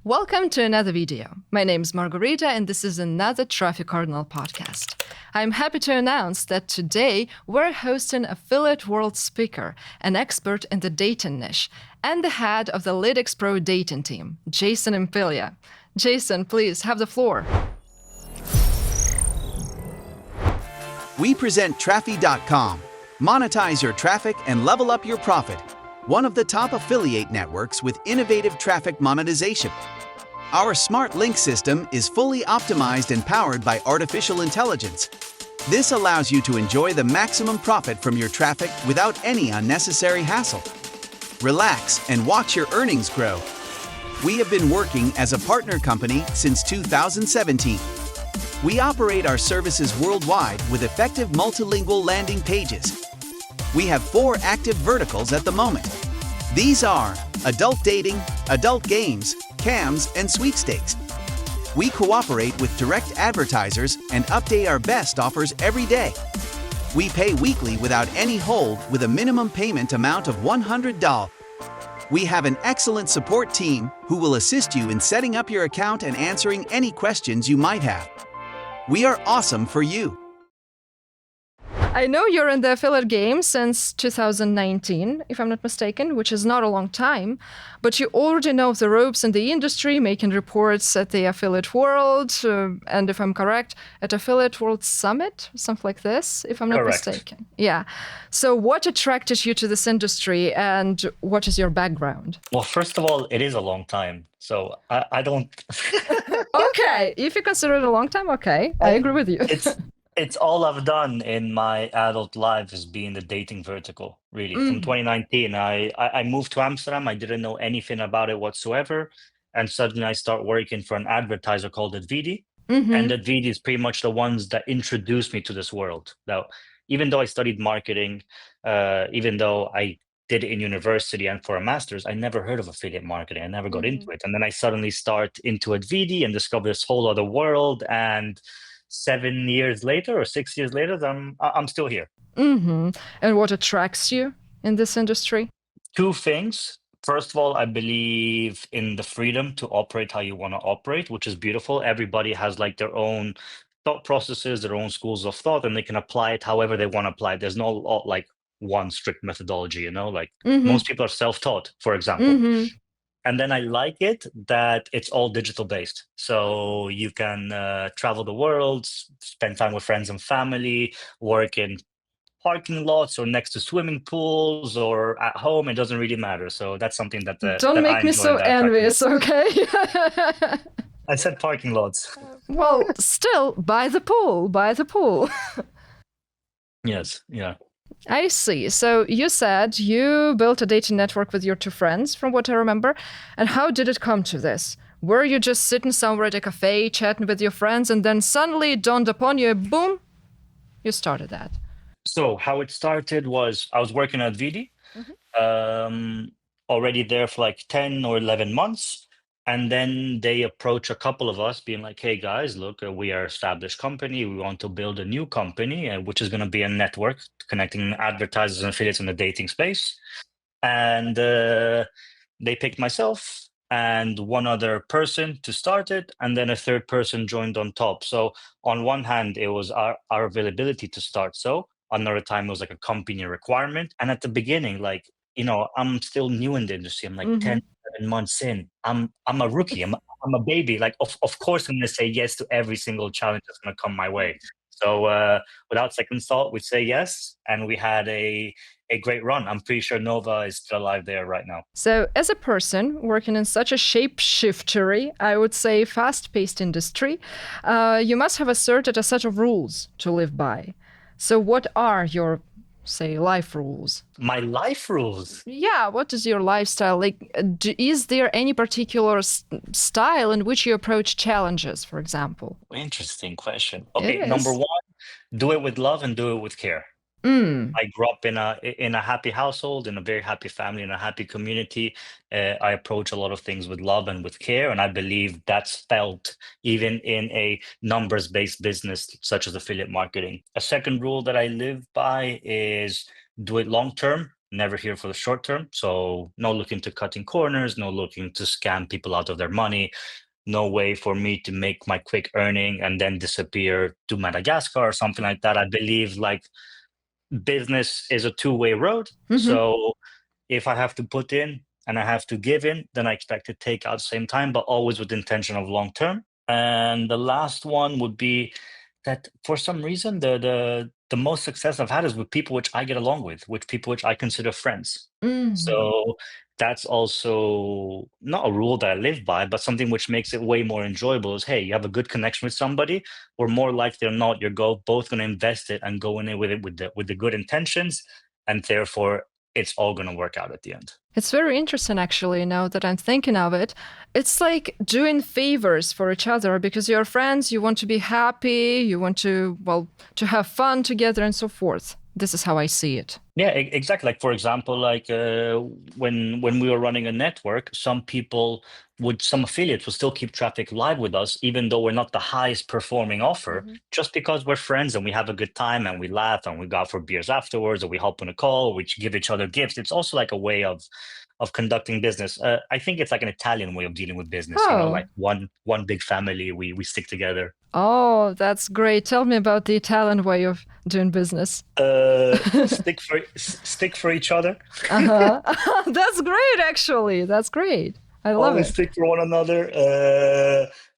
Welcome to another video. My name is Margarita and this is another Trafee Cardinal podcast. I'm happy to announce that today we're hosting affiliate world speaker, an expert in the dating niche, and the head of the LeadX Pro dating team, Jasin Impiglia. Jasin, please have the floor. We present Trafee.com. Monetize your traffic and level up your profit. One of the top affiliate networks with innovative traffic monetization. Our smart link system is fully optimized and powered by artificial intelligence. This allows you to enjoy the maximum profit from your traffic without any unnecessary hassle. Relax and watch your earnings grow. We have been working as a partner company since 2017. We operate our services worldwide with effective multilingual landing pages. We have 4 active verticals at the moment. These are adult dating, adult games, cams, and sweepstakes. We cooperate with direct advertisers and update our best offers every day. We pay weekly without any hold with a minimum payment amount of $100. We have an excellent support team who will assist you in setting up your account and answering any questions you might have. We are awesome for you. I know you're in the affiliate game since 2019, if I'm not mistaken, which is not a long time, but you already know the ropes in the industry, making reports at the Affiliate World, and if I'm correct, at Affiliate World Summit, something like this, if I'm not mistaken. Yeah. So what attracted you to this industry and what is your background? Well, first of all, it is a long time. So I don't... Okay. If you consider it a long time, okay. I agree with you. It's all I've done in my adult life is being the dating vertical, really. From 2019, I moved to Amsterdam. I didn't know anything about it whatsoever. And suddenly I start working for an advertiser called Advertisers. And Advertisers is pretty much the ones that introduced me to this world. Now, even though I studied marketing, even though I did it in university and for a master's, I never heard of affiliate marketing. I never got into it. And then I suddenly start into Advertisers and discover this whole other world. And 7 years later or 6 years later, I'm still here. And what attracts you in this industry? 2 things. First of all, I believe in the freedom to operate how you want to operate, which is beautiful. Everybody has like their own thought processes, their own schools of thought, and they can apply it however they want to apply it. There's no like one strict methodology, you know, like most people are self-taught, for example. And then I like it that it's all digital based. So you can travel the world, spend time with friends and family, work in parking lots or next to swimming pools or at home. It doesn't really matter. So that's something that don't make me so envious, okay? I said parking lots. Well, still, by the pool, by the pool. Yes, yeah. I see. So you said you built a dating network with your 2 friends, from what I remember. And how did it come to this? Were you just sitting somewhere at a cafe, chatting with your friends, and then suddenly it dawned upon you, boom, you started that? So how it started was I was working at Vidi, already there for like 10 or 11 months. And then they approach a couple of us being like, hey guys, look, we are an established company. We want to build a new company, which is going to be a network connecting advertisers and affiliates in the dating space. And they picked myself and one other person to start it. And then a 3rd person joined on top. So on one hand, it was our availability to start. So another time it was like a company requirement. And at the beginning, like, you know, I'm still new in the industry. I'm like 10, 11 months in. I'm a rookie. I'm a baby. Like, of course, I'm going to say yes to every single challenge that's going to come my way. So without second thought, we'd say yes. And we had a great run. I'm pretty sure Nova is still alive there right now. So as a person working in such a shapeshiftery, I would say fast-paced industry, you must have asserted a set of rules to live by. So what are your, say, life rules? My life rules? Yeah, what is your lifestyle? Like, is there any particular style in which you approach challenges, for example? Interesting question. Okay, number 1, do it with love and do it with care. I grew up in a happy household, in a very happy family, in a happy community. I approach a lot of things with love and with care, and I believe that's felt even in a numbers-based business such as affiliate marketing. A second rule that I live by is do it long-term never here for the short term. So no looking to cutting corners, no looking to scam people out of their money, no way for me to make my quick earning and then disappear to Madagascar or something like that. I believe like business is a two-way road. Mm-hmm. So if I have to put in and I have to give in, then I expect to take out at the same time, but always with the intention of long term. And the last one would be that for some reason the most success I've had is with people which I get along with people which I consider friends. Mm-hmm. So that's also not a rule that I live by, but something which makes it way more enjoyable is, hey, you have a good connection with somebody, or more likely or not, you're both going to invest it and go in it with the good intentions, and therefore it's all going to work out at the end. It's very interesting, actually, now that I'm thinking of it. It's like doing favors for each other because you're friends, you want to be happy, you want to, well, to have fun together and so forth. This is how I see it. Yeah, exactly. Like for example, like when we were running a network, some affiliates would still keep traffic live with us, even though we're not the highest performing offer, Mhm. just because we're friends and we have a good time and we laugh and we go out for beers afterwards, or we hop on a call, or we give each other gifts. It's also like a way of conducting business. I think it's like an Italian way of dealing with business. Oh. Like one big family, we stick together. Oh, that's great. Tell me about the Italian way of doing business. Stick for each other. Uh-huh. That's great, actually. That's great. I love Always it. stick for one another.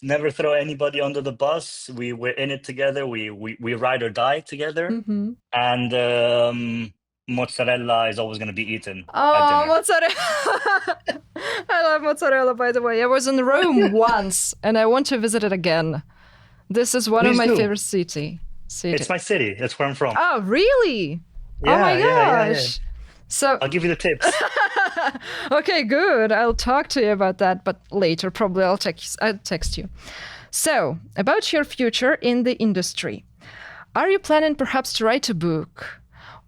Never throw anybody under the bus. We're in it together. We ride or die together. Mm-hmm. And mozzarella is always going to be eaten at Oh, dinner. mozzarella. I love mozzarella, by the way. I was in Rome once and I want to visit it again. This is one of Please my do. favorite city. It's my city. That's where I'm from. Oh, really? Oh Yeah, my yeah. gosh. So, I'll give you the tips. okay, good. I'll talk to you about that, but later probably I'll text you. So, about your future in the industry. Are you planning perhaps to write a book?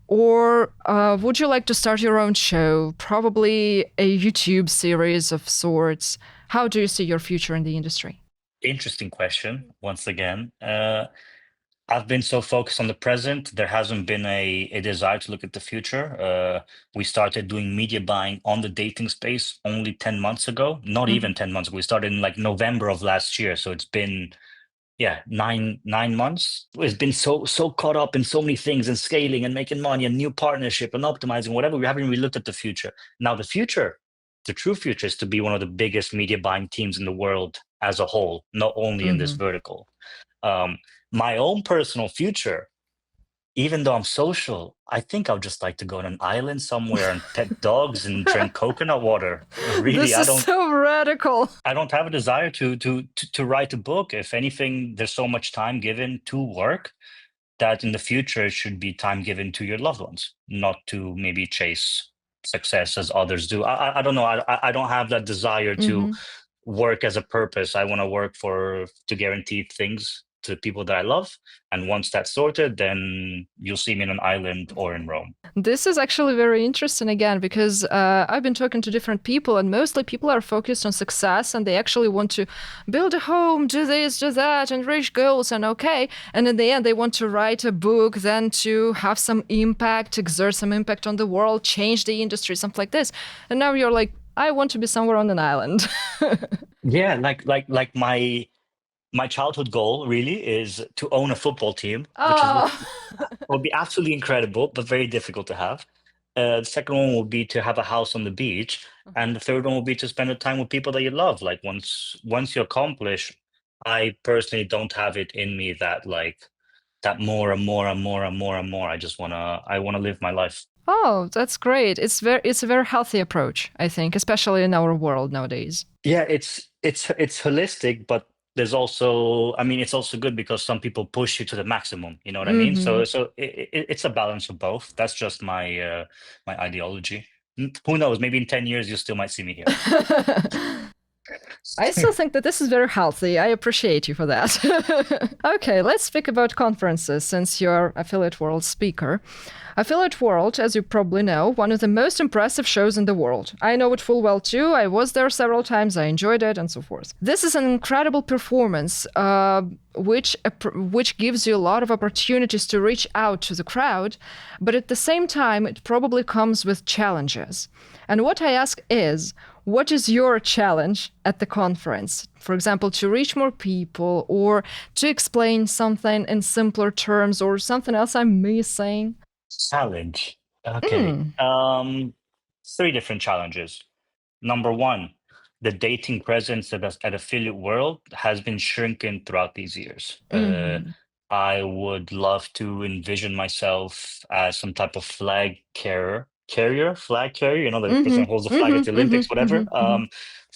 Or would you like to start your own show? Probably a YouTube series of sorts. How do you see your future in the industry? Interesting question, once again. I've been so focused on the present, there hasn't been a desire to look at the future. We started doing media buying on the dating space only 10 months ago, not even 10 months ago. We started in like November of last year. So it's been, yeah, nine months. It's been so caught up in so many things and scaling and making money and new partnership and optimizing, whatever. We haven't really looked at the future. Now, the true future is to be one of the biggest media buying teams in the world as a whole, not only in this vertical. My own personal future, even though I'm social, I think I'll just like to go on an island somewhere and pet dogs and drink coconut water. Really, This is so radical. I don't have a desire to write a book. If anything, there's so much time given to work that in the future it should be time given to your loved ones, not to maybe chase success as others do. I don't know. I don't have that desire to work as a purpose. I want to work to guarantee things to people that I love. And once that's sorted, then you'll see me in an island or in Rome. This is actually very interesting again, because I've been talking to different people and mostly people are focused on success and they actually want to build a home, do this, do that, and reach goals and okay. And in the end, they want to write a book, then to have some impact, exert some impact on the world, change the industry, something like this. And now you're like, I want to be somewhere on an island. Yeah, like my childhood goal really is to own a football team, which would be absolutely incredible, but very difficult to have. The second one will be to have a house on the beach, and the third one will be to spend the time with people that you love. Like once you accomplish, I personally don't have it in me that more and more and more and more and more. I wanna live my life. Oh, that's great. It's a very healthy approach, I think, especially in our world nowadays. Yeah, it's holistic, but there's also, I mean, it's also good because some people push you to the maximum. You know what I mean? So it's a balance of both. That's just my ideology. Who knows? Maybe in 10 years you still might see me here. I still think that this is very healthy. I appreciate you for that. Okay, let's speak about conferences since you're Affiliate World speaker. Affiliate World, as you probably know, one of the most impressive shows in the world. I know it full well too. I was there several times. I enjoyed it, and so forth. This is an incredible performance, which gives you a lot of opportunities to reach out to the crowd, but at the same time, it probably comes with challenges. And what I ask is, what is your challenge at the conference? For example, to reach more people or to explain something in simpler terms or something else I'm missing? Challenge. Okay. Three different challenges. Number one, the dating presence at Affiliate World has been shrinking throughout these years. Mm-hmm. I would love to envision myself as some type of flag carrier, the person Mm-hmm. who holds the flag at the Mm-hmm. Olympics, whatever, Mm-hmm.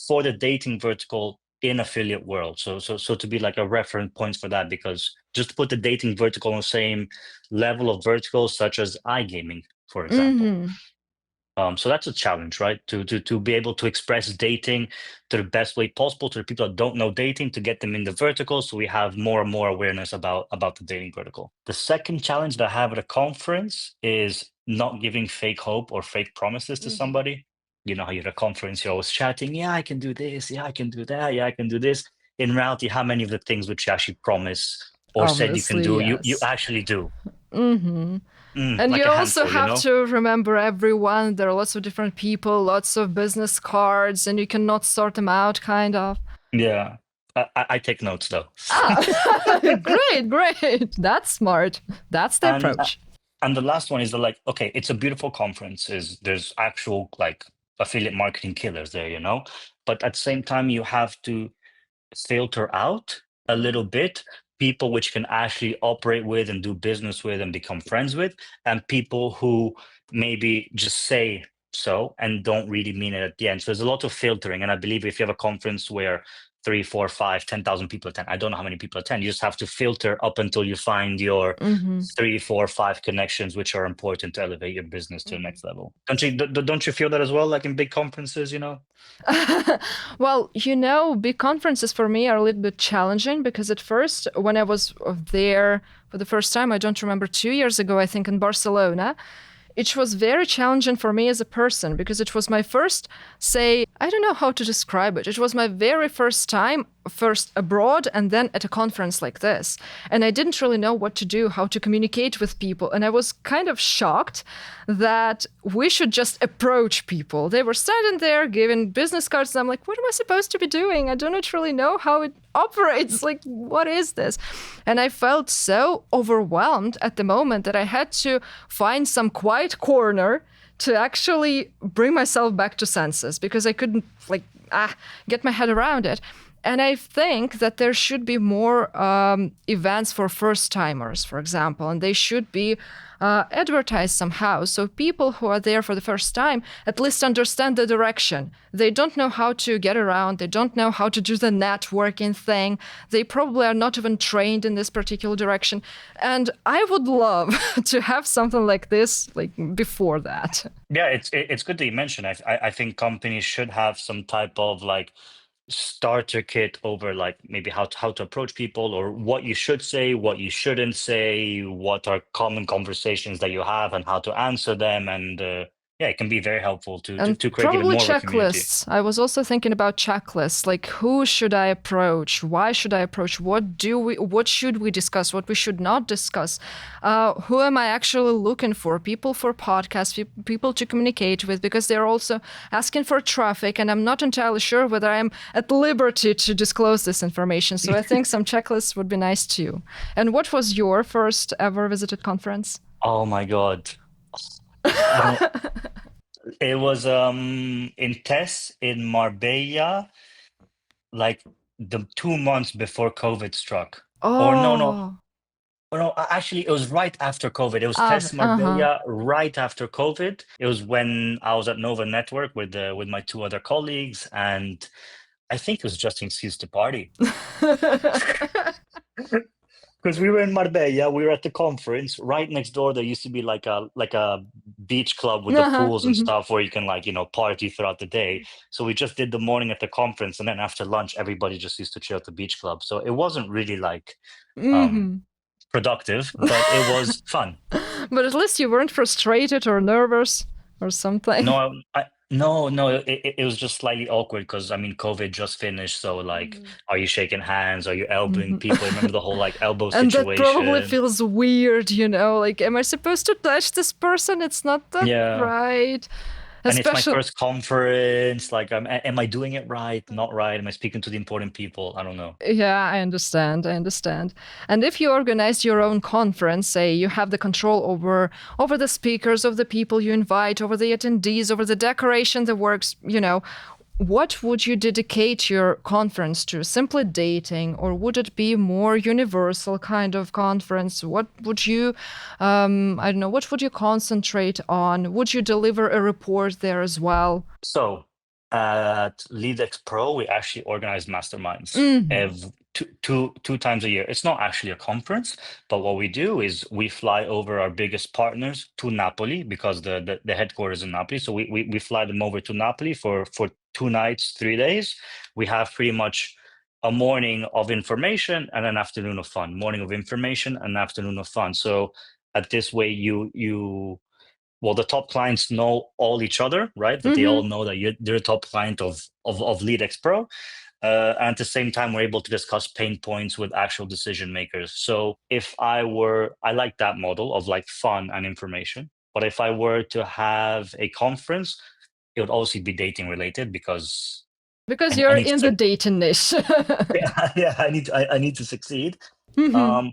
for the dating vertical in Affiliate World. So to be like a reference point for that, because just to put the dating vertical on the same level of verticals such as iGaming, for example. Mm-hmm. So that's a challenge, right? To be able to express dating to the best way possible to the people that don't know dating, to get them in the vertical, so we have more and more awareness about the dating vertical. The second challenge that I have at a conference is not giving fake hope or fake promises to Mm-hmm. somebody. You know how you're at a conference, you're always chatting, yeah, I can do this, yeah, I can do that, yeah, I can do this. In reality, how many of the things which you actually promise or said you can Obviously, do, you yes. actually do? Mm-hmm. And Like you a also handful, you have know? to remember everyone. There are lots of different people, lots of business cards, and you cannot sort them out, kind of. Yeah. I take notes though. Ah, great, great. That's smart. That's the And approach. and the last one is the like, okay, it's a beautiful conference. There's actual like affiliate marketing killers there, but at the same time you have to filter out a little bit people which can actually operate with and do business with and become friends with, and people who maybe just say so and don't really mean it at the end. So there's a lot of filtering, and I believe if you have a conference where 3, 4, 5, 10,000 people attend, I don't know how many people attend, you just have to filter up until you find your Mm-hmm. 3, 4, 5 connections which are important to elevate your business to the Mm-hmm. next level. Don't you feel that as well, like in big conferences? Well, big conferences for me are a little bit challenging because at first, when I was there for the first time, I don't remember, 2 years ago, I think in Barcelona, it was very challenging for me as a person because it was my first, say, I don't know how to describe it. It was my very first time, first abroad and then at a conference like this. And I didn't really know what to do, how to communicate with people. And I was kind of shocked that we should just approach people. They were standing there giving business cards. And I'm like, what am I supposed to be doing? I do not really know how it operates. Like, what is this? And I felt so overwhelmed at the moment that I had to find some quiet corner to actually bring myself back to senses because I couldn't get my head around it. And I think that there should be more events for first timers, for example, and they should be advertised somehow. So people who are there for the first time at least understand the direction. They don't know how to get around. They don't know how to do the networking thing. They probably are not even trained in this particular direction. And I would love to have something like this, like before that. Yeah, it's good that you mentioned. I think companies should have some type of like starter kit over like maybe how to approach people, or what you should say, what you shouldn't say, what are common conversations that you have and how to answer them. And yeah, it can be very helpful to, to And to create even probably more of a community. checklists. I was also thinking about checklists, like who should I approach? Why should I approach? What should we discuss? What we should not discuss? Who am I actually looking for? People for podcasts, people to communicate with, because they're also asking for traffic, and I'm not entirely sure whether I'm at liberty to disclose this information. So I think some checklists would be nice too. And what was your first ever visited conference? Oh my God. I don't It was in Tess in Marbella, like the 2 months before COVID struck. Or no, no, Oh, or no, actually it was right after COVID. It was Tess uh-huh. Marbella right after COVID. It was when I was at Nova Network with my two other colleagues, and I think it was just an excuse to party. Because we were in Marbella, we were at the conference. Right next door, there used to be like a beach club with the Uh-huh, pools and mhm, stuff where you can like party throughout the day. So we just did the morning at the conference, and then after lunch, everybody just used to chill at the beach club. So it wasn't really like um mhm. productive, but it was fun. But at least you weren't frustrated or nervous or something. No, no, it was just slightly awkward because I mean, COVID just finished. So like, Mhm. are you shaking hands? Are you elbowing Mhm. people? Remember the whole like elbow And that probably situation? feels weird, like, am I supposed to touch this person? It's not that Yeah. right. And it's my Especially, first conference. Like, am I doing it right? Not right? Am I speaking to the important people? I don't know. yeah, I understand. I understand. And if you organize your own conference, say you have the control over the speakers, of the people you invite, over the attendees, over the decoration, the works, what would you dedicate your conference to? Simply dating, or would it be more universal kind of conference? What would you, I don't know, what would you concentrate on? Would you deliver a report there as well? So at LeadX Pro, we actually organize masterminds Hmm. every two times a year. It's not actually a conference, but what we do is we fly over our biggest partners to Napoli because the headquarters in Napoli. So we fly them over to Napoli for 2 nights, 3 days. We have pretty much a morning of information and an afternoon of fun. Morning of information and afternoon of fun. So at this way, you well, the top clients know all each other, right? That they all Hmm. know that they're a top client of LeadX Pro. And at the same time, we're able to discuss pain points with actual decision makers. So I like that model of like fun and information. But if I were to have a conference, it would also be dating related because Because I you're need in the to, dating niche. yeah, I need to succeed. Hmm. Um,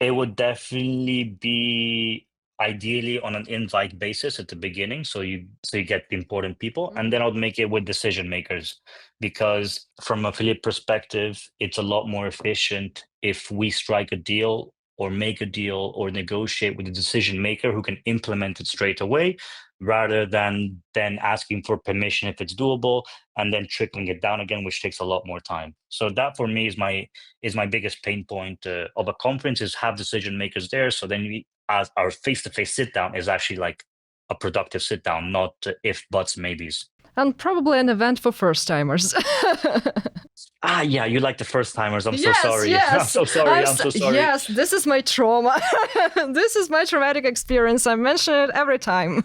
it would definitely be ideally on an invite basis at the beginning, so you get the important people, and then I would make it with decision makers because from affiliate perspective, it's a lot more efficient if we strike a deal or make a deal or negotiate with the decision maker who can implement it straight away rather than then asking for permission if it's doable and then trickling it down again, which takes a lot more time. So that for me is my biggest pain point of a conference is have decision makers there. So then we, as our face-to-face sit down is actually like a productive sit down, not if buts maybes. And probably an event for first timers. Ah, yeah, you like the first timers. I'm so Yes, sorry. I'm yes. so sorry. I'm so sorry. Yes, this is my trauma. This is my traumatic experience. I mention it every time.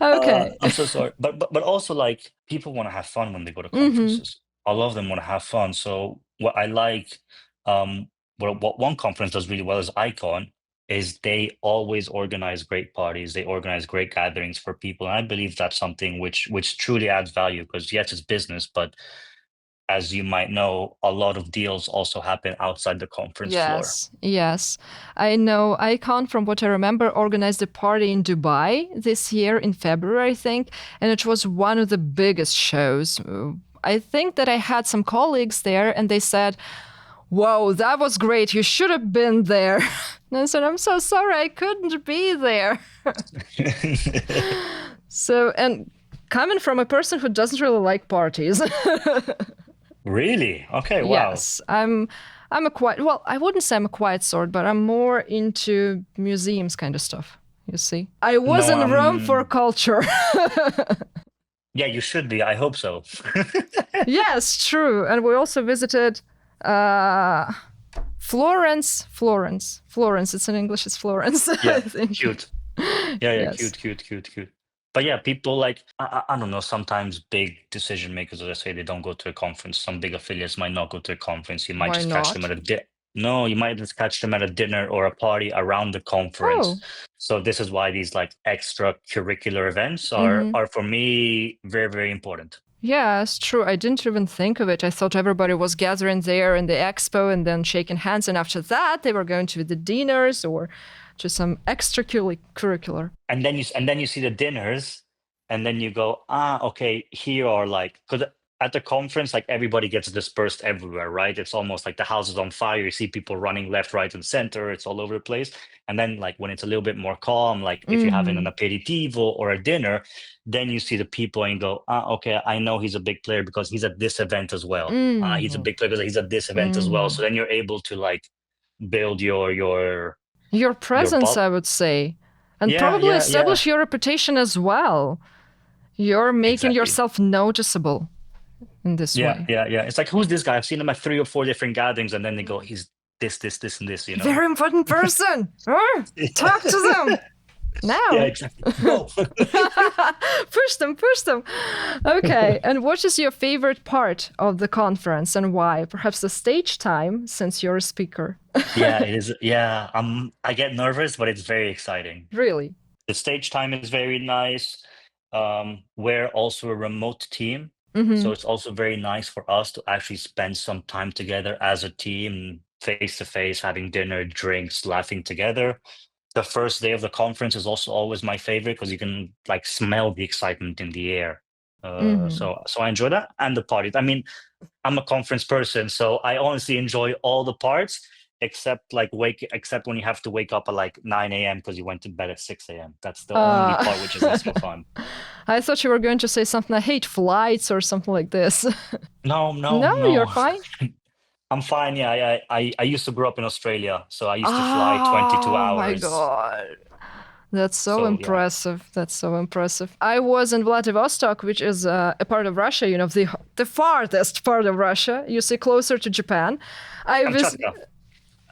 Okay. I'm so sorry. But also like people want to have fun when they go to Hmm. conferences. A lot of them want to have fun. So what I like, what one conference does really well is Icon, is they always organize great parties. They organize great gatherings for people. And I believe that's something which truly adds value because yes, it's business, but as you might know, a lot of deals also happen outside the conference floor. Yes, yes. I know Icon, from what I remember, organized a party in Dubai this year in February, I think, and it was one of the biggest shows. I think that I had some colleagues there and they said, "Whoa, that was great. You should have been there." And I said, "I'm so sorry, I couldn't be there." So, and coming from a person who doesn't really like parties, Really? Okay, wow. yes, I'm a quiet. Well, I wouldn't say I'm a quiet sort, but I'm more into museums kind of stuff. You see, I was No, in Rome for culture. yeah, you should be. I hope so. Yes, true, and we also visited uh, Florence. Florence. It's in English. It's Florence. I Yeah, think. cute. Yeah, Yes. cute, cute, cute, cute. But yeah, people like I don't know. Sometimes big decision makers, as I say, they don't go to a conference. Some big affiliates might not go to a conference. You might Why just catch them not? at a no, you might just catch them at a dinner or a party around the conference. Oh. So this is why these like extracurricular events Mm-hmm. are for me very, very important. Yeah, it's true. I didn't even think of it. I thought everybody was gathering there in the expo and then shaking hands, and after that they were going to the dinners or to some extracurricular. And then you see the dinners and then you go okay, here are like because at the conference like everybody gets dispersed everywhere, right? It's almost like the house is on fire. You see people running left, right, and center. It's all over the place. And then like when it's a little bit more calm, like if you're having an Mm-hmm. aperitivo or a dinner, then you see the people and go okay, I know he's a big player because he's at this event as well. He's a Mm-hmm. big player because he's at this event as well. Mm-hmm. So then you're able to like build your presence, bot. I would say, and Yeah, probably yeah, yeah, establish your reputation as well. You're making exactly. yourself noticeable in this Yeah, way. yeah, yeah. It's like, who's this guy? I've seen him at 3 or 4 different gatherings, and then they go, he's this, and this. Very important person. Talk to them Yeah, now. exactly. Go. Push them. Okay. And what is your favorite part of the conference and why? Perhaps the stage time, since you're a speaker. Yeah, it is. Yeah, I get nervous, but it's very exciting. Really? The stage time is very nice. We're also a remote team, Mm-hmm. so it's also very nice for us to actually spend some time together as a team, face to face, having dinner, drinks, laughing together. The first day of the conference is also always my favorite because you can like smell the excitement in the air. Mm-hmm. So I enjoy that, and the parties. I mean, I'm a conference person, so I honestly enjoy all the parts except when you have to wake up at like 9 a.m. because you went to bed at 6 a.m. That's the only Uh, part which isn't so fun. I thought you were going to say something. I hate flights or something like this. No, no, No, you're no. fine. I'm fine. Yeah, I used to grow up in Australia, so I used to fly 22 Oh my hours. God. That's so So yeah, impressive. That's so impressive. I was in Vladivostok, which is a part of Russia, the farthest part of Russia. You see, closer to Japan. I was Kamchatka.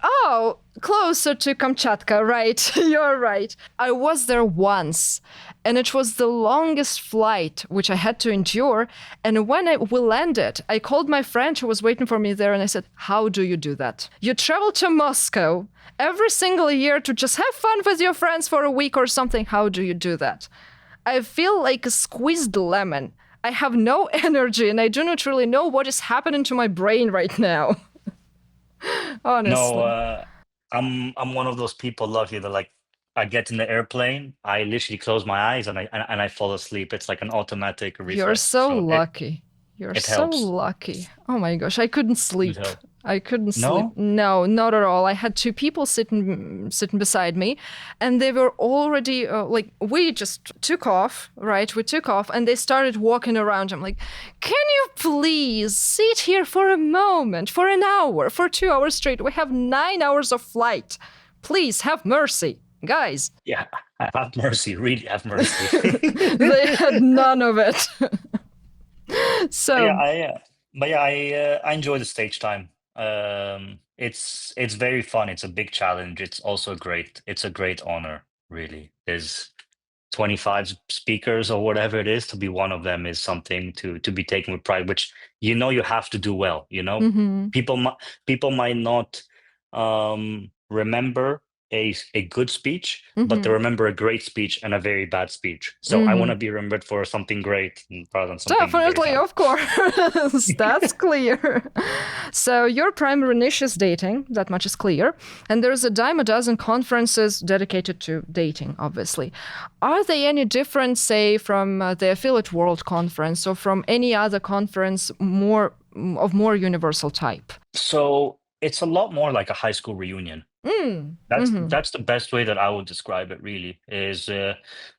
Oh, closer to Kamchatka, right. You're right. I was there once, and it was the longest flight which I had to endure. And when we landed, I called my friend who was waiting for me there, and I said, "How do you do that? You travel to Moscow every single year to just have fun with your friends for a week or something. How do you do that?" I feel like a squeezed lemon. I have no energy, and I do not really know what is happening to my brain right now. No, Honestly. I'm one of those people, lucky that like I get in the airplane, I literally close my eyes and I fall asleep. It's like an automatic You're reflex. so So lucky. You're it so helps. lucky. Oh my gosh, I couldn't It sleep. helps. I couldn't sleep. No? No, not at all. I had two people sitting beside me, and they were already like we just took off, right? We took off, and they started walking around. I'm like, "Can you please sit here for a moment, for an hour, for 2 hours straight? We have 9 hours of flight. Please have mercy, guys." Yeah, have mercy, really have mercy. They had none of it. But yeah, So. I enjoy the stage time. It's very fun. It's a big challenge. It's also great. It's a great honor, really. There's 25 speakers or whatever it is. To be one of them is something to be taken with pride, which you have to do well. Mhm. People might people might not remember a good speech, but they Mhm. remember a great speech and a very bad speech. So I want to Mhm. be remembered for something great rather than something very Definitely, bad. of course. That's clear. So your primary niche is dating, that much is clear. And there's a dime a dozen conferences dedicated to dating, obviously. Are they any different, say, from the Affiliate World Conference or from any other conference more universal type? So it's a lot more like a high school reunion. Mm. That's Mm-hmm. that's the best way that I would describe it. Really, is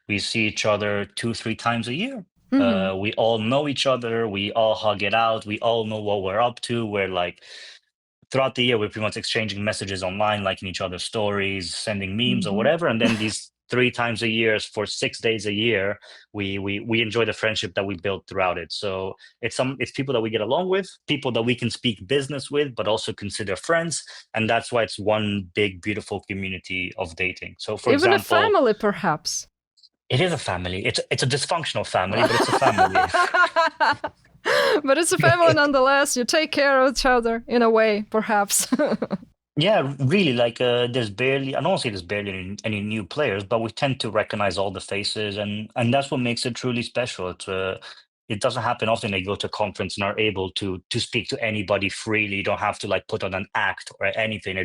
we see each other 2, 3 times a year. Mm-hmm. We all know each other. We all hug it out. We all know what we're up to. We're like throughout the year, we're pretty much exchanging messages online, liking each other's stories, sending memes or Mm-hmm. whatever. And then these 3 times a year for 6 days a year, we enjoy the friendship that we built throughout it. So it's people that we get along with, people that we can speak business with, but also consider friends. And that's why it's one big, beautiful community of dating. So for Even a example, family, perhaps. it is a family. It's a dysfunctional family, but it's a family. But it's a family nonetheless. You take care of each other in a way, perhaps. Yeah, really, like there's barely, I don't want to say there's barely any new players, but we tend to recognize all the faces, and that's what makes it truly special. It doesn't happen often. They go to a conference and are able to speak to anybody freely. You don't have to like put on an act or anything.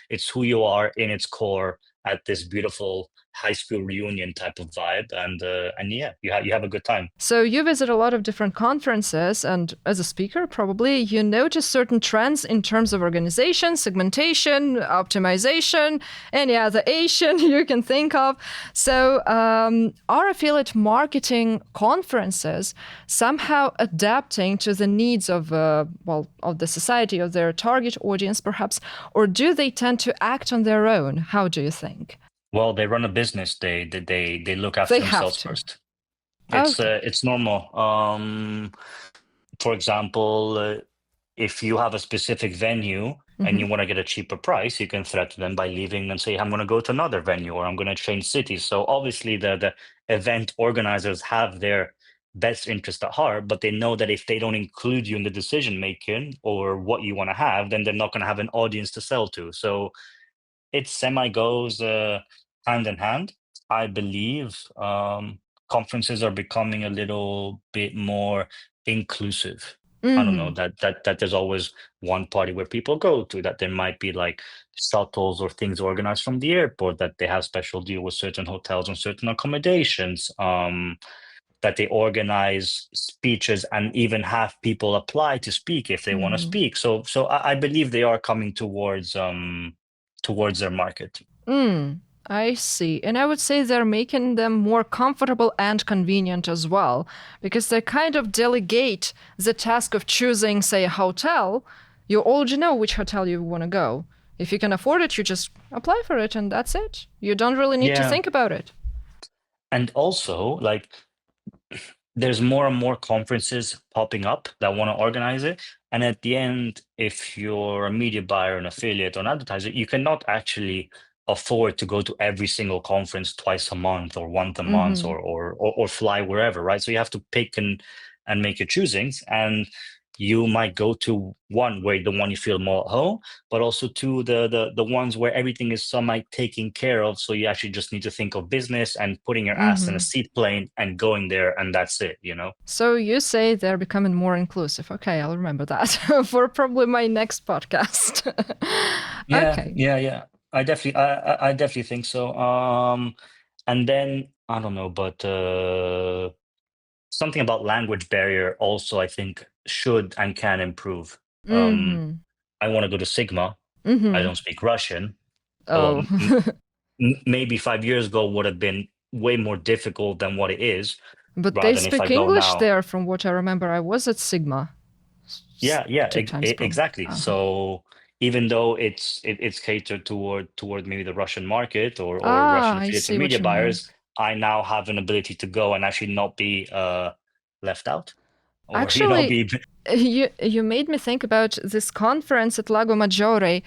It's who you are in its core at this beautiful high school reunion type of vibe, and yeah, you have a good time. So you visit a lot of different conferences, and as a speaker, probably you notice certain trends in terms of organization, segmentation, optimization, any other Asian you can think of. So are affiliate marketing conferences somehow adapting to the needs of of the society, of their target audience, perhaps, or do they tend to act on their own? How do you think? Well, they run a business. They look after They have themselves to. first. Okay. It's normal. For example, if you have a specific venue and you want to get a cheaper price, you can threaten them by leaving and say, "I'm going to go to another venue, or I'm going to change cities." So obviously, the event organizers have their best interest at heart, but they know that if they don't include you in the decision making or what you want to have, then they're not going to have an audience to sell to. So it semi goes hand in hand. I believe conferences are becoming a little bit more inclusive. I don't know that there's always one party where people go to, that there might be like shuttles or things organized from the airport, that they have special deal with certain hotels and certain accommodations, that they organize speeches and even have people apply to speak if they want to speak. So I believe they are coming towards their market. I see. And I would say they're making them more comfortable and convenient as well, because they kind of delegate the task of choosing, say, a hotel. You already know which hotel you want to go. If you can afford it, you just apply for it and that's it. You don't really need to Yeah. think about it. And also, like, there's more and more conferences popping up that want to organize it. And at the end, if you're a media buyer, an affiliate, or an advertiser, you cannot actually afford to go to every single conference twice a month or once a month, or fly wherever, right? So you have to pick and make your choosings. And you might go to one where the one you feel more at home, but also to the ones where everything is semi taken care of. So you actually just need to think of business and putting your ass in a seatplane and going there, and that's it, you know? So you say they're becoming more inclusive. Okay, I'll remember that for probably my next podcast. Okay. Yeah. I definitely think so. And then I don't know, but something about language barrier also I think should and can improve. Um, I want to go to Sigma. I don't speak Russian. Well, Oh. maybe 5 years ago would have been way more difficult than what it is. But Rather they than if I speak go English now. there, from what I remember. I was at Sigma. Yeah, 2 times probably. exactly. So even though it's catered toward maybe the Russian market or Russian I affiliates or see what media you mean. buyers, I now have an ability to go and actually not be left out, or Actually, be you made me think about this conference at Lago Maggiore.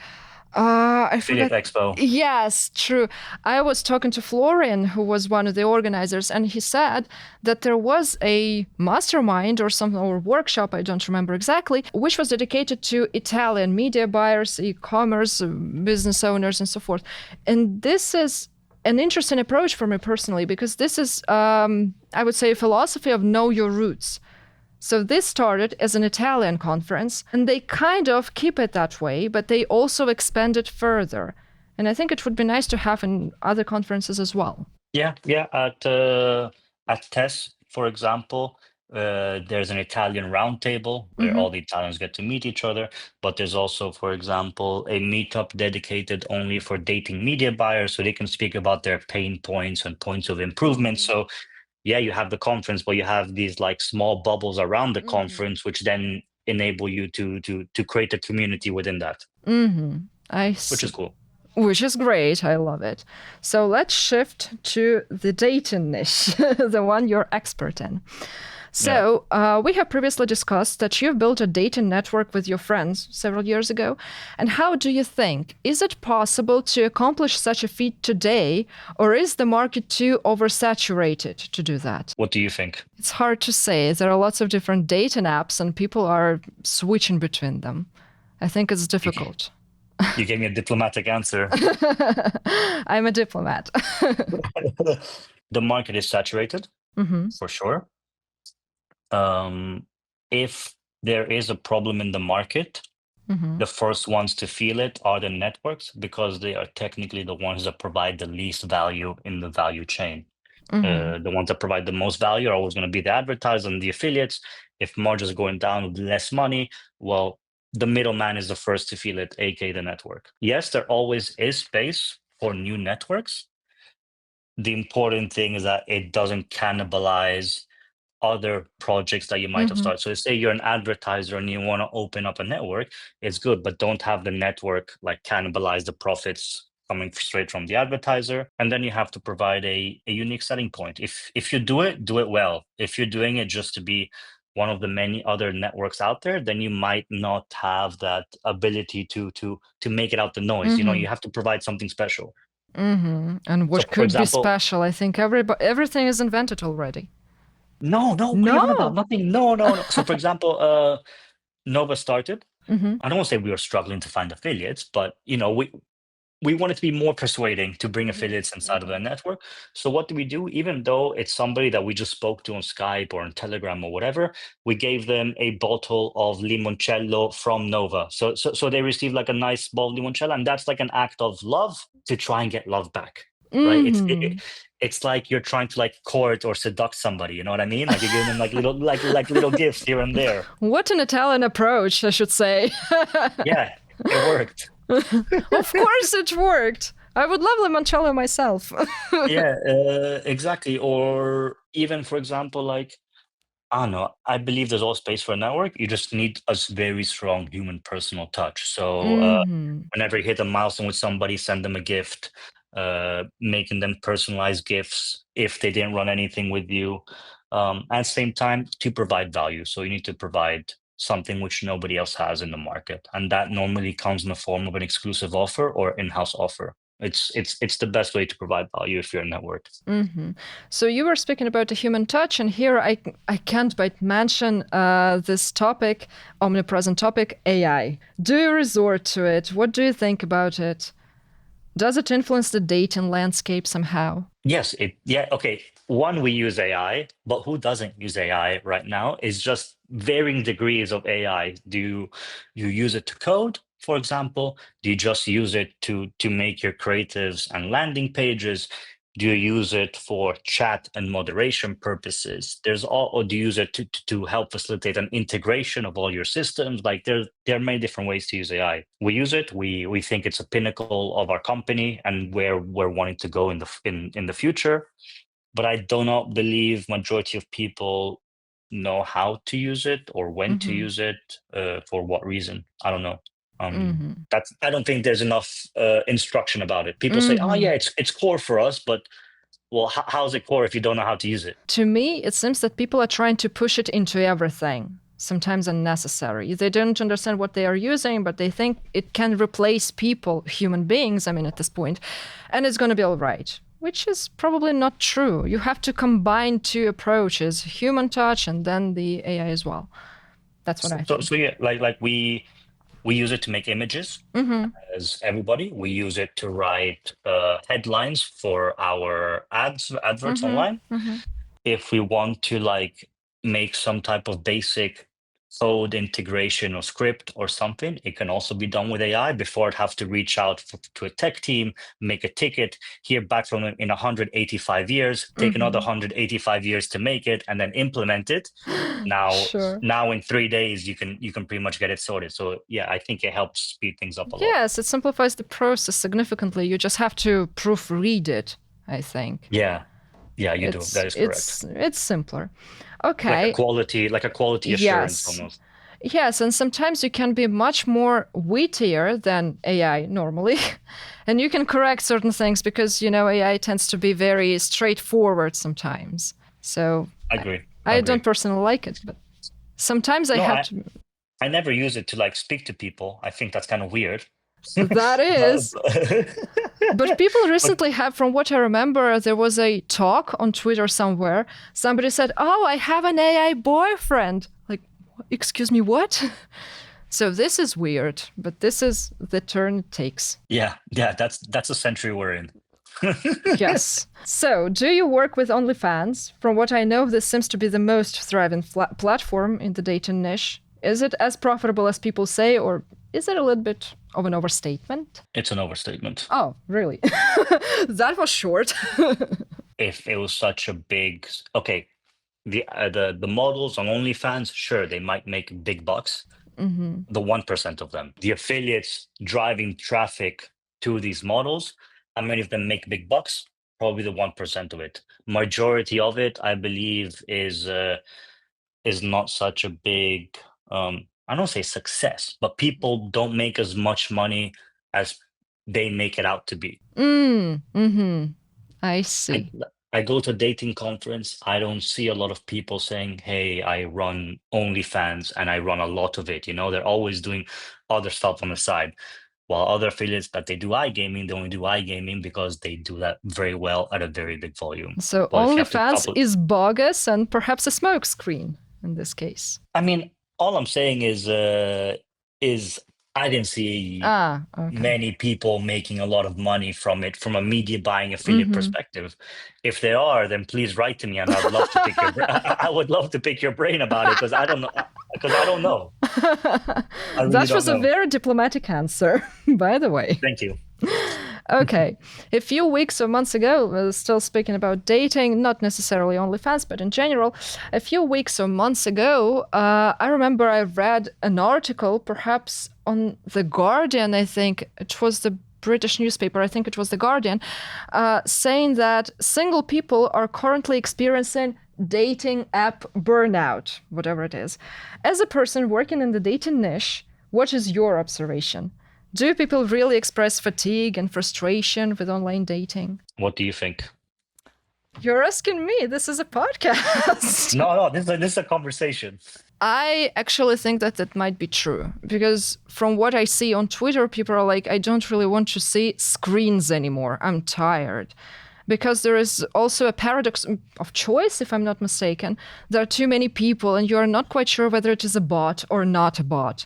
I affiliate forgot. expo. Yes, true. I was talking to Florian, who was one of the organizers, and he said that there was a mastermind or something, or workshop, I don't remember exactly, which was dedicated to Italian media buyers, e-commerce, business owners, and so forth. And this is an interesting approach for me personally, because this is, I would say, a philosophy of know your roots. So this started as an Italian conference, and they kind of keep it that way, but they also expand it further. And I think it would be nice to have in other conferences as well. Yeah. At TES, for example, there's an Italian roundtable where all the Italians get to meet each other. But there's also, for example, a meetup dedicated only for dating media buyers, so they can speak about their pain points and points of improvement. So yeah, you have the conference, but you have these like small bubbles around the conference, which then enable you to create a community within that, I which is see. cool. Which is great. I love it. So let's shift to the dating niche, the one you're expert in. So we have previously discussed that you've built a dating network with your friends several years ago. And how do you think? Is it possible to accomplish such a feat today, or is the market too oversaturated to do that? What do you think? It's hard to say. There are lots of different dating apps and people are switching between them. I think it's difficult. You gave me a diplomatic answer. I'm a diplomat. The market is saturated, for sure. If there is a problem in the market, The first ones to feel it are the networks because they are technically the ones that provide the least value in the value chain. The ones that provide the most value are always going to be the advertisers and the affiliates. If margins are going down with less money, well, the middleman is the first to feel it, aka the network. Yes, there always is space for new networks. The important thing is that it doesn't cannibalize other projects that you might have started. So say you're an advertiser and you want to open up a network, it's good, but don't have the network like cannibalize the profits coming straight from the advertiser. And then you have to provide a unique selling point. If you do it well. If you're doing it just to be one of the many other networks out there, then you might not have that ability to make it out the noise. You have to provide something special. And what So, for could be example, special? I think everything is invented already. no, what are you on about? Nothing. No. So, for example, Nova started. I don't want to say we were struggling to find affiliates, but we wanted to be more persuading to bring affiliates inside of the network. So what do we do? Even though it's somebody that we just spoke to on Skype or on Telegram or whatever, we gave them a bottle of limoncello from Nova. So they received like a nice bottle of limoncello, and that's like an act of love to try and get love back. Right? It's like you're trying to like court or seduce somebody. You know what I mean? Like you're giving them like little gifts here and there. What an Italian approach, I should say. Yeah, it worked. Of course it worked. I would love limoncello myself. Yeah, exactly. Or even, for example, like, I don't know, I believe there's all space for a network. You just need a very strong human personal touch. So whenever you hit a milestone with somebody, send them a gift, making them personalized gifts if they didn't run anything with you. At the same time, to provide value. So you need to provide something which nobody else has in the market. And that normally comes in the form of an exclusive offer or in-house offer. It's the best way to provide value if you're a network. So you were speaking about the human touch, and here I can't but mention this topic, omnipresent topic, AI. Do you resort to it? What do you think about it? Does it influence the dating landscape somehow? Yes, okay. One, we use AI, but who doesn't use AI right now is just varying degrees of AI. Do you use it to code, for example? Do you just use it to make your creatives and landing pages? Do you use it for chat and moderation purposes? Or do you use it to help facilitate an integration of all your systems? Like there are many different ways to use AI. We use it. We think it's a pinnacle of our company and where we're wanting to go in the future. But I do not believe majority of people know how to use it or when to use it, for what reason. I don't know. I don't think there's enough instruction about it. People say, "Oh yeah, it's core for us," but well, how is it core if you don't know how to use it? To me, it seems that people are trying to push it into everything, sometimes unnecessary. They don't understand what they are using, but they think it can replace people, human beings, I mean, at this point, and it's going to be all right, which is probably not true. You have to combine two approaches, human touch and then the AI as well. That's what I think. So yeah, like we use it to make images, as everybody. We use it to write headlines for our adverts online. If we want to like make some type of basic code integration or script or something, it can also be done with AI before it has to reach out to a tech team, make a ticket, hear back from them in 185 years, take another 185 years to make it, and then implement it. Now in 3 days, you can pretty much get it sorted. So yeah, I think it helps speed things up a lot. Yes, it simplifies the process significantly. You just have to proofread it, I think. Yeah, you do. That is correct. It's simpler. Okay. Like a quality assurance almost. Yes, and sometimes you can be much more wittier than AI normally. And you can correct certain things because, AI tends to be very straightforward sometimes. So I agree. I don't personally like it, but sometimes I have to. I never use it to like speak to people. I think that's kind of weird. That is. But people recently have, from what I remember, there was a talk on Twitter somewhere. Somebody said, "Oh, I have an AI boyfriend." Like, excuse me, what? So this is weird, but this is the turn it takes. Yeah, that's a century we're in. Yes. So, do you work with OnlyFans? From what I know, this seems to be the most thriving platform in the dating niche. Is it as profitable as people say, or is it a little bit of an overstatement? It's an overstatement. Oh, really? That was short. If it was such a big, okay, the models on OnlyFans, sure, they might make big bucks. The 1% of them, the affiliates driving traffic to these models, how many of them make big bucks? Probably the 1% of it. Majority of it, I believe, is not such a big, I don't say success, but people don't make as much money as they make it out to be. I see. I go to a dating conference, I don't see a lot of people saying, hey, I run OnlyFans and I run a lot of it. They're always doing other stuff on the side. While other affiliates that they do iGaming, they only do iGaming because they do that very well at a very big volume. So But if you have to OnlyFans couple, is bogus and perhaps a smokescreen in this case. I mean, all I'm saying is I didn't see Okay. many people making a lot of money from it from a media buying affiliate perspective. If there are, then please write to me, and I would love to pick your I would love to pick your brain about it because I don't know. I really That was don't a know. very diplomatic answer, by the way. Thank you. Okay. A few weeks or months ago, still speaking about dating, not necessarily OnlyFans, but in general, a few weeks or months ago, I remember I read an article, perhaps on The Guardian, I think. It was the British newspaper, I think it was The Guardian, saying that single people are currently experiencing dating app burnout, whatever it is. As a person working in the dating niche, what is your observation? Do people really express fatigue and frustration with online dating? What do you think? You're asking me. This is a podcast. No, this is a conversation. I actually think that that might be true because from what I see on Twitter, people are like, I don't really want to see screens anymore. I'm tired. Because there is also a paradox of choice, if I'm not mistaken. There are too many people and you're not quite sure whether it is a bot or not a bot.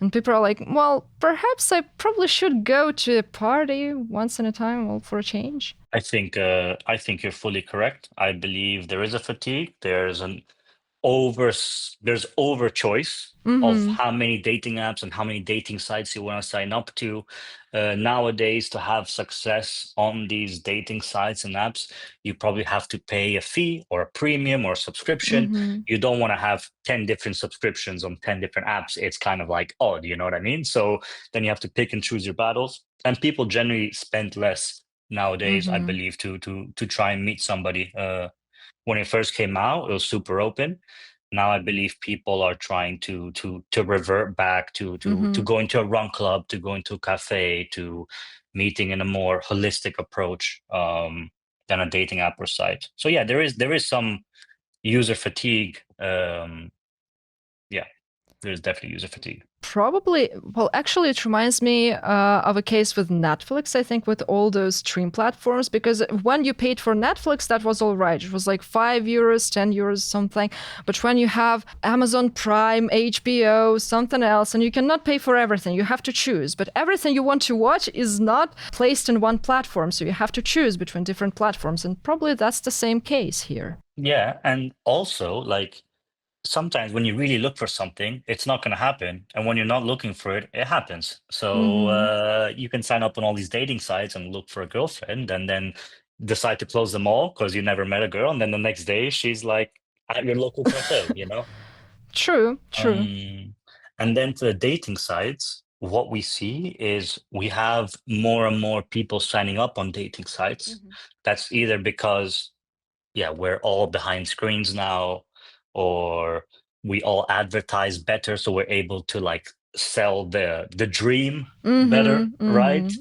And people are like, well, perhaps I probably should go to a party once in a time, well, for a change. I think you're fully correct. I believe there is a fatigue. There's over choice of how many dating apps and how many dating sites you want to sign up to. Nowadays, to have success on these dating sites and apps, you probably have to pay a fee or a premium or a subscription. You don't want to have 10 different subscriptions on 10 different apps. It's kind of like, oh, do you know what I mean? So then you have to pick and choose your battles. And people generally spend less nowadays, I believe, to try and meet somebody. When it first came out, it was super open. Now I believe people are trying to revert back to going to a run club, to going to a cafe, to meeting in a more holistic approach than a dating app or site. So yeah, there is some user fatigue. Yeah, there's definitely user fatigue. Probably, well, actually, it reminds me of a case with Netflix, I think, with all those stream platforms, because when you paid for Netflix, that was all right. It was like €5, €10, something. But when you have Amazon Prime, HBO, something else, and you cannot pay for everything, you have to choose. But everything you want to watch is not placed in one platform, so you have to choose between different platforms. And probably that's the same case here. Yeah, and also, like, sometimes when you really look for something, it's not going to happen. And when you're not looking for it, it happens. So you can sign up on all these dating sites and look for a girlfriend and then decide to close them all because you never met a girl. And then the next day she's like at your local cafe. True. And then to the dating sites, what we see is we have more and more people signing up on dating sites. That's either because, yeah, we're all behind screens now, or we all advertise better, so we're able to like sell the dream better, right?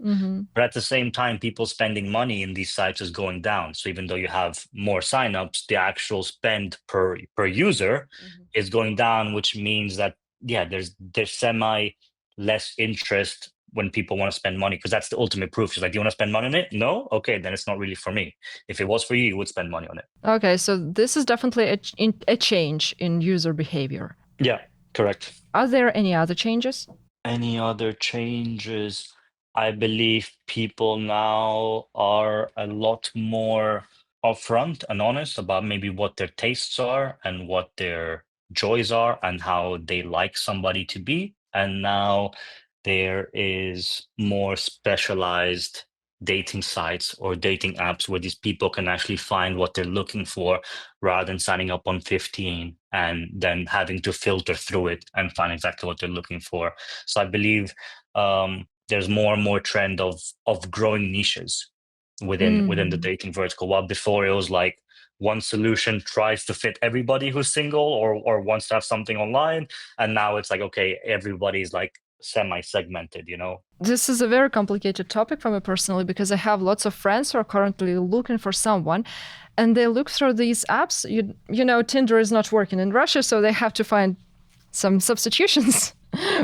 But at the same time, people spending money in these sites is going down. So even though you have more signups, the actual spend per user is going down, which means that there's semi less interest when people want to spend money, because that's the ultimate proof. She's like, do you want to spend money on it? No? Okay, then it's not really for me. If it was for you, you would spend money on it. Okay, so this is definitely a change in user behavior. Yeah, correct. Are there any other changes? Any other changes? I believe people now are a lot more upfront and honest about maybe what their tastes are and what their joys are and how they like somebody to be. And now there is more specialized dating sites or dating apps where these people can actually find what they're looking for rather than signing up on 15 and then having to filter through it and find exactly what they're looking for. So I believe there's more and more trend of growing niches within the dating vertical. While before it was like one solution tries to fit everybody who's single or wants to have something online, and now it's like, okay, everybody's like semi-segmented, you know? This is a very complicated topic for me personally, because I have lots of friends who are currently looking for someone, and they look through these apps. You know, Tinder is not working in Russia, so they have to find some substitutions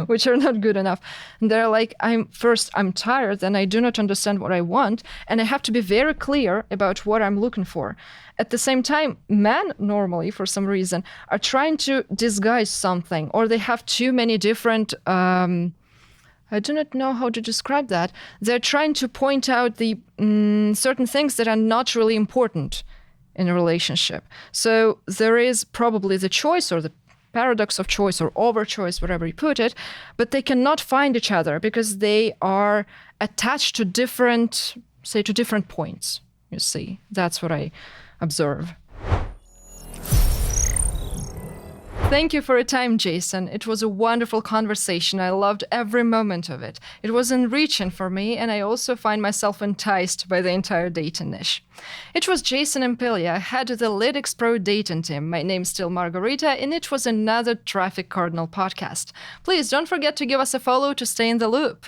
which are not good enough. And they're like, I'm tired and I do not understand what I want, and I have to be very clear about what I'm looking for. At the same time, men normally, for some reason, are trying to disguise something, or they have too many different I do not know how to describe that. They're trying to point out the certain things that are not really important in a relationship. So there is probably the choice or the paradox of choice or over choice, whatever you put it, but they cannot find each other because they are attached to different points. You see, that's what I observe. Thank you for your time, Jasin. It was a wonderful conversation. I loved every moment of it. It was enriching for me, and I also find myself enticed by the entire dating niche. It was Jasin Impiglia, head of the Lytics Pro dating team. My name's still Margarita, and it was another Trafee Cardinal podcast. Please don't forget to give us a follow to stay in the loop.